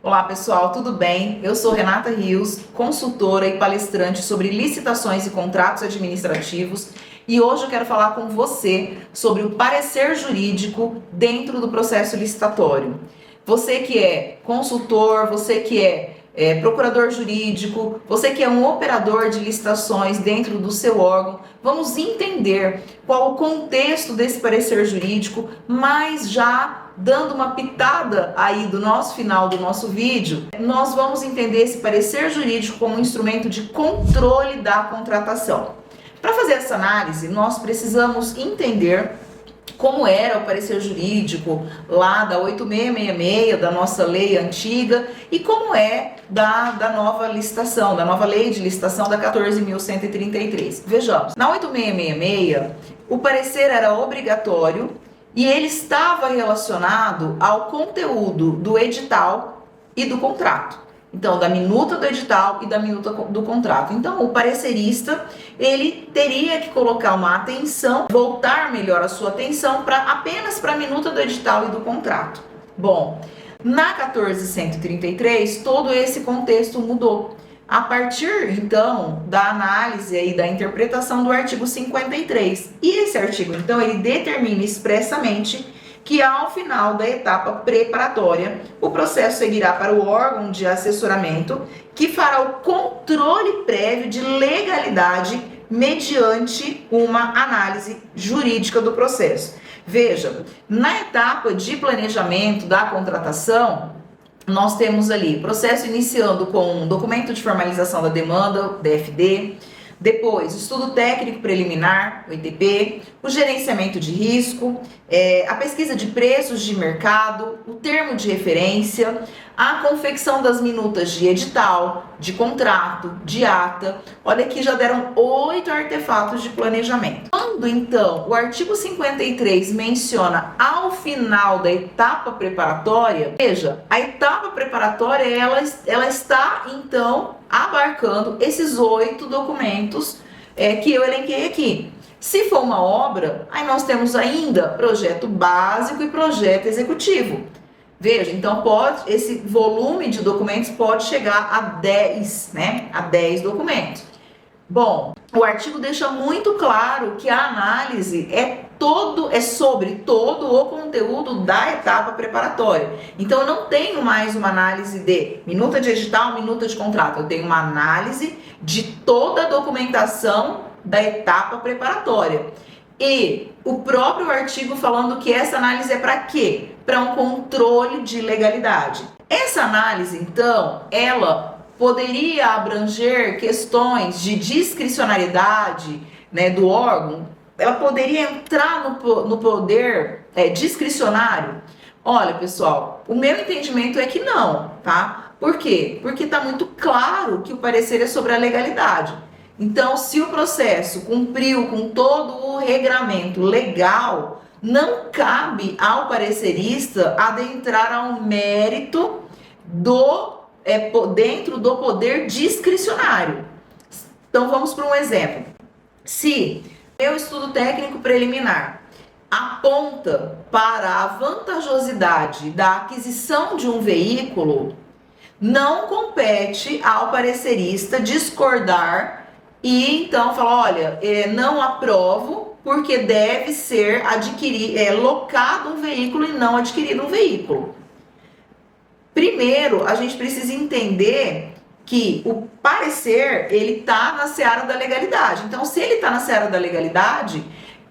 Olá pessoal, tudo bem? Eu sou Renata Rios, consultora e palestrante sobre licitações e contratos administrativos, e hoje eu quero falar com você sobre o parecer jurídico dentro do processo licitatório. Você que é consultor, você que é procurador jurídico, você que é um operador de licitações dentro do seu órgão, vamos entender qual o contexto desse parecer jurídico, mas já dando uma pitada aí do nosso final do nosso vídeo, nós vamos entender esse parecer jurídico como um instrumento de controle da contratação. Para fazer essa análise, nós precisamos entender como era o parecer jurídico lá da 8666, da nossa lei antiga, e como é da nova licitação, da nova lei de licitação da 14.133. Vejamos, na 8666, o parecer era obrigatório e ele estava relacionado ao conteúdo do edital e do contrato. Então, da minuta do edital e da minuta do contrato. Então, o parecerista, ele teria que colocar uma atenção, voltar melhor a sua atenção apenas para a minuta do edital e do contrato. Bom, na 14.133, todo esse contexto mudou. A partir, então, da análise e da interpretação do artigo 53. E esse artigo, então, ele determina expressamente que ao final da etapa preparatória, o processo seguirá para o órgão de assessoramento, que fará o controle prévio de legalidade mediante uma análise jurídica do processo. Veja, na etapa de planejamento da contratação, nós temos ali processo iniciando com um documento de formalização da demanda, DFD, depois estudo técnico preliminar, o ETP, o gerenciamento de risco, a pesquisa de preços de mercado, o termo de referência, a confecção das minutas de edital, de contrato, de ata. Olha aqui, já deram 8 artefatos de planejamento. Quando então o artigo 53 menciona ao final da etapa preparatória, veja, a etapa preparatória ela está então abarcando esses 8 documentos que eu elenquei aqui. Se for uma obra, aí nós temos ainda projeto básico e projeto executivo. Veja, então esse volume de documentos pode chegar a 10, né? A 10 documentos. Bom, o artigo deixa muito claro que a análise é sobre todo o conteúdo da etapa preparatória. Então eu não tenho mais uma análise de minuta de edital, minuta de contrato. Eu tenho uma análise de toda a documentação da etapa preparatória. E o próprio artigo falando que essa análise é para quê? Para um controle de legalidade. Essa análise, então, ela poderia abranger questões de discricionariedade, né, do órgão. Ela poderia entrar no poder discricionário. Olha, pessoal, o meu entendimento é que não, tá? Por quê? Porque está muito claro que o parecer é sobre a legalidade. Então, se o processo cumpriu com todo o regramento legal, não cabe ao parecerista adentrar ao mérito dentro do poder discricionário. Então, vamos para um exemplo. Se meu estudo técnico preliminar aponta para a vantajosidade da aquisição de um veículo, não compete ao parecerista discordar e então falar, olha, não aprovo porque deve ser locado um veículo e não adquirido um veículo. Primeiro, a gente precisa entender que o parecer, ele está na seara da legalidade. Então, se ele está na seara da legalidade,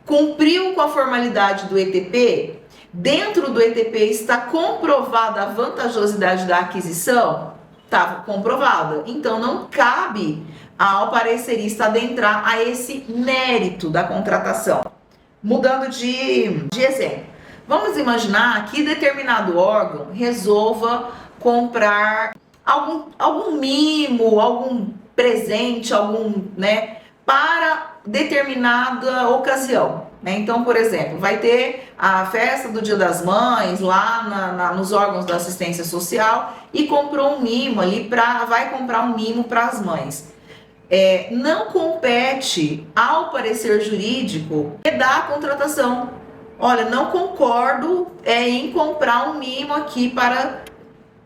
cumpriu com a formalidade do ETP, dentro do ETP está comprovada a vantajosidade da aquisição, estava comprovada. Então, não cabe ao parecerista adentrar a esse mérito da contratação. Mudando de exemplo, vamos imaginar que determinado órgão resolva comprar algum mimo, algum presente, para determinada ocasião. Então, por exemplo, vai ter a festa do Dia das Mães lá nos órgãos da assistência social e comprou um mimo ali, vai comprar um mimo para as mães. Não compete ao parecer jurídico dar a contratação. Olha, não concordo em comprar um mimo aqui para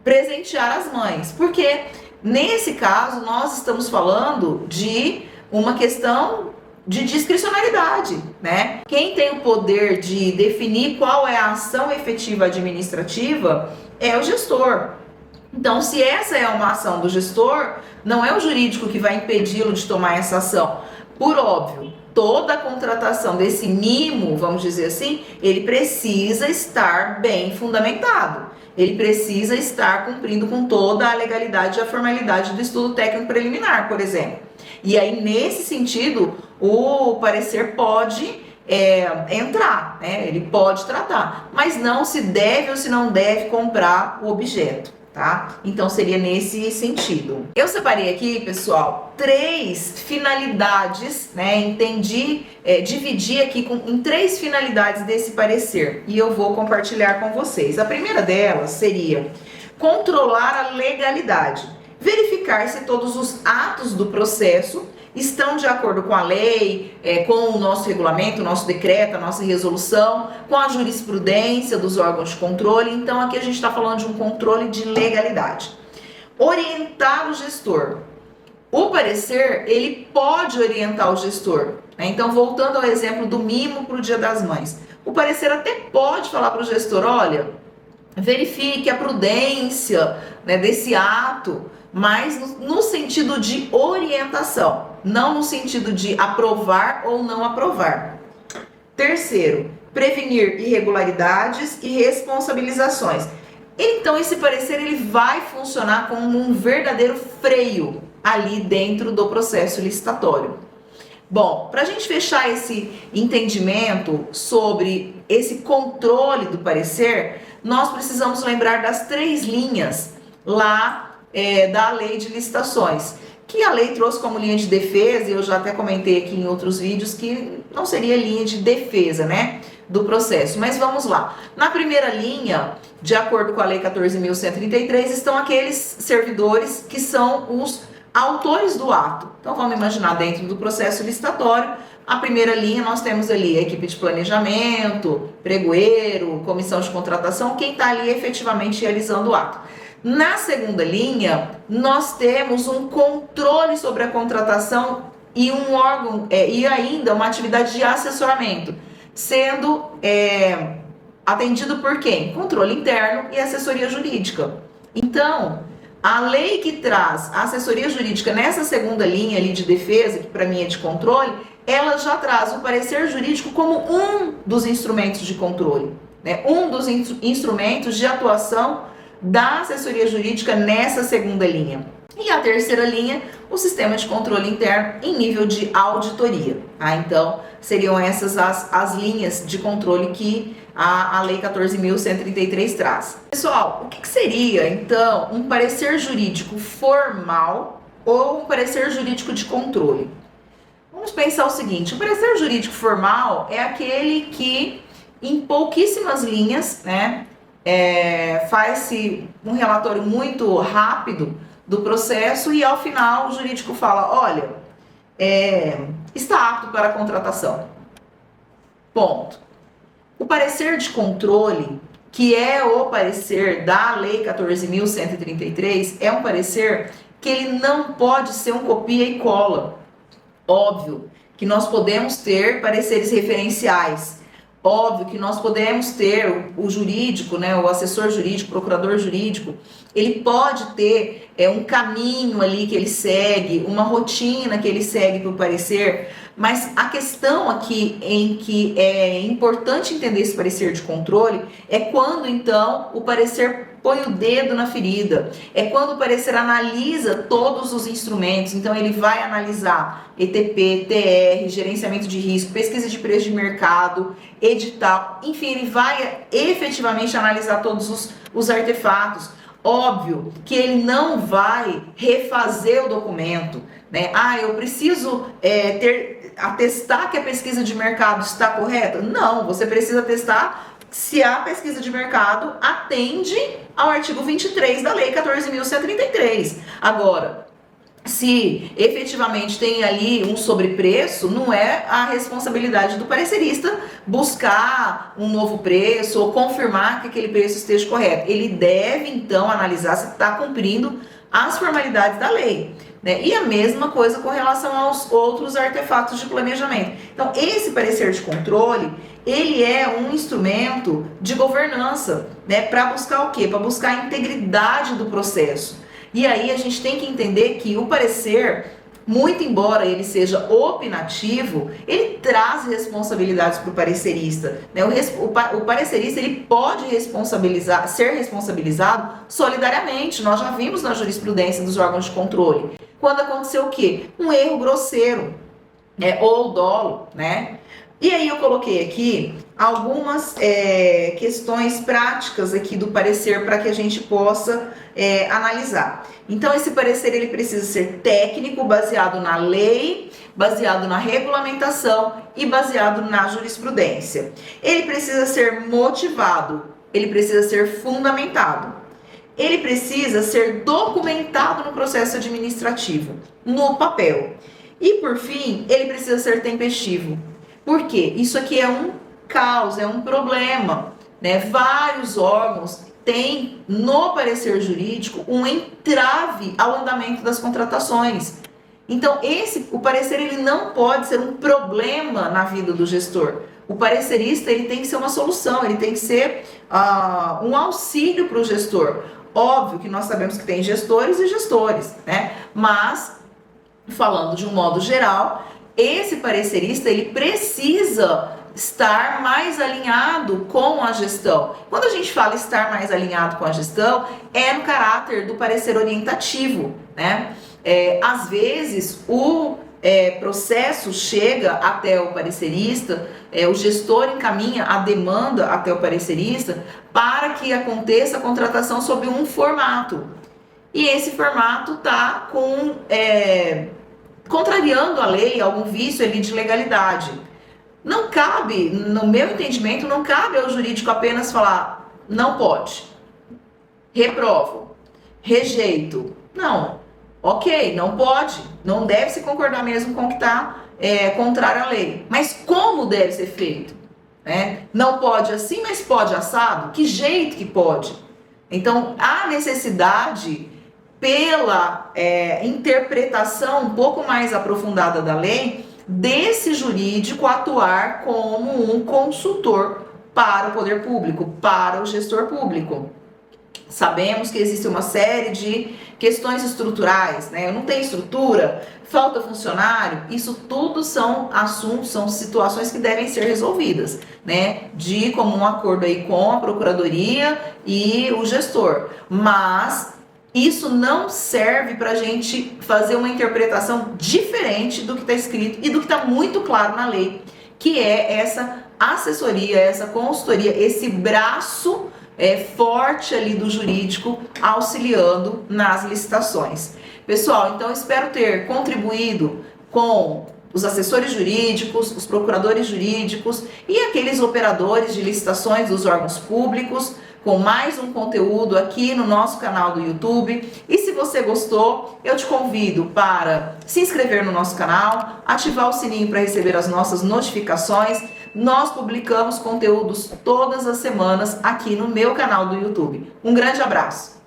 presentear as mães, porque nesse caso nós estamos falando de uma questão de discricionalidade, né? Quem tem o poder de definir qual é a ação efetiva administrativa é o gestor. Então, se essa é uma ação do gestor, não é o jurídico que vai impedi-lo de tomar essa ação. Por óbvio, toda a contratação desse mimo, vamos dizer assim, ele precisa estar bem fundamentado. Ele precisa estar cumprindo com toda a legalidade e a formalidade do estudo técnico preliminar, por exemplo. E aí, nesse sentido, o parecer pode entrar, né? Ele pode tratar, mas não se deve ou se não deve comprar o objeto, tá? Então, seria nesse sentido. Eu separei aqui, pessoal, 3 finalidades, né? Dividi aqui em 3 finalidades desse parecer e eu vou compartilhar com vocês. A primeira delas seria controlar a legalidade. Verificar se todos os atos do processo estão de acordo com a lei, com o nosso regulamento, o nosso decreto, a nossa resolução, com a jurisprudência dos órgãos de controle. Então, aqui a gente está falando de um controle de legalidade. Orientar o gestor. O parecer, ele pode orientar o gestor, né? Então, voltando ao exemplo do mimo para o Dia das Mães. O parecer até pode falar para o gestor, olha, verifique a prudência, né, desse ato, mas no sentido de orientação, não no sentido de aprovar ou não aprovar. Terceiro, prevenir irregularidades e responsabilizações. Então, esse parecer ele vai funcionar como um verdadeiro freio ali dentro do processo licitatório. Bom, para a gente fechar esse entendimento sobre esse controle do parecer, nós precisamos lembrar das 3 linhas lá da lei de licitações, que a lei trouxe como linha de defesa, e eu já até comentei aqui em outros vídeos que não seria linha de defesa, né, do processo. Mas vamos lá. Na primeira linha, de acordo com a lei 14.133, estão aqueles servidores que são os autores do ato. Então vamos imaginar dentro do processo licitatório, a primeira linha nós temos ali a equipe de planejamento, pregoeiro, comissão de contratação, quem está ali efetivamente realizando o ato. Na segunda linha, nós temos um controle sobre a contratação e um órgão, e ainda uma atividade de assessoramento, sendo atendido por quem? Controle interno e assessoria jurídica. Então, a lei que traz a assessoria jurídica nessa segunda linha ali de defesa, que para mim é de controle, ela já traz o parecer jurídico como um dos instrumentos de controle, né? Um dos instrumentos de atuação da assessoria jurídica nessa segunda linha. E a terceira linha, o sistema de controle interno em nível de auditoria. Então, seriam essas as linhas de controle que a Lei 14.133 traz. Pessoal, o que seria, então, um parecer jurídico formal ou um parecer jurídico de controle? Vamos pensar o seguinte, o parecer jurídico formal é aquele que, em pouquíssimas linhas, né, faz-se um relatório muito rápido do processo e ao final o jurídico fala, olha, está apto para a contratação. Ponto. O parecer de controle, que é o parecer da Lei 14.133, é um parecer que ele não pode ser um copia e cola. Óbvio que nós podemos ter pareceres referenciais. Óbvio que nós podemos ter o jurídico, né, o assessor jurídico, o procurador jurídico, ele pode ter um caminho ali que ele segue, uma rotina que ele segue para o parecer, mas a questão aqui em que é importante entender esse parecer de controle é quando então o parecer põe o dedo na ferida, é quando o parecer analisa todos os instrumentos, então ele vai analisar ETP, TR, gerenciamento de risco, pesquisa de preço de mercado, edital, enfim, ele vai efetivamente analisar todos os artefatos. Óbvio que ele não vai refazer o documento, né? Eu preciso atestar que a pesquisa de mercado está correta? Não, você precisa atestar se a pesquisa de mercado atende ao artigo 23 da Lei 14.133. Agora, se efetivamente tem ali um sobrepreço, não é a responsabilidade do parecerista buscar um novo preço ou confirmar que aquele preço esteja correto. Ele deve, então, analisar se está cumprindo as formalidades da lei, né? E a mesma coisa com relação aos outros artefatos de planejamento. Então, esse parecer de controle, ele é um instrumento de governança, né? Para buscar o quê? Para buscar a integridade do processo. E aí a gente tem que entender que o parecer, muito embora ele seja opinativo, ele traz responsabilidades para o parecerista, né? O parecerista, ele pode ser responsabilizado solidariamente. Nós já vimos na jurisprudência dos órgãos de controle. Quando aconteceu o quê? Um erro grosseiro, né? Ou dolo, né? E aí eu coloquei aqui algumas questões práticas aqui do parecer para que a gente possa analisar. Então, esse parecer ele precisa ser técnico, baseado na lei, baseado na regulamentação e baseado na jurisprudência. Ele precisa ser motivado, ele precisa ser fundamentado. Ele precisa ser documentado no processo administrativo, no papel. E, por fim, ele precisa ser tempestivo. Por quê? Isso aqui é um caos, é um problema, né? Vários órgãos têm no parecer jurídico um entrave ao andamento das contratações. Então, o parecer ele não pode ser um problema na vida do gestor. O parecerista ele tem que ser uma solução, ele tem que ser um auxílio para o gestor. Óbvio que nós sabemos que tem gestores e gestores, né? Mas, falando de um modo geral, esse parecerista ele precisa estar mais alinhado com a gestão. Quando a gente fala estar mais alinhado com a gestão, é no caráter do parecer orientativo, né? Às vezes o processo chega até o parecerista, o gestor encaminha a demanda até o parecerista para que aconteça a contratação sob um formato. E esse formato está contrariando a lei, algum vício ali de legalidade. Não cabe, no meu entendimento, não cabe ao jurídico apenas falar não pode, reprovo, rejeito. Não, ok, não pode, não deve se concordar mesmo com o que está contrário à lei. Mas como deve ser feito? Não pode assim, mas pode assado? Que jeito que pode? Então, há necessidade pela interpretação um pouco mais aprofundada da lei, desse jurídico atuar como um consultor para o poder público, para o gestor público. Sabemos que existe uma série de questões estruturais, né? Eu não tenho estrutura, falta funcionário, isso tudo são assuntos, são situações que devem ser resolvidas, né? De comum acordo aí com a procuradoria e o gestor. Mas isso não serve para a gente fazer uma interpretação diferente do que está escrito e do que está muito claro na lei, que é essa assessoria, essa consultoria, esse braço forte ali do jurídico auxiliando nas licitações. Pessoal, então espero ter contribuído com os assessores jurídicos, os procuradores jurídicos e aqueles operadores de licitações dos órgãos públicos, com mais um conteúdo aqui no nosso canal do YouTube. E se você gostou, eu te convido para se inscrever no nosso canal, ativar o sininho para receber as nossas notificações. Nós publicamos conteúdos todas as semanas aqui no meu canal do YouTube. Um grande abraço!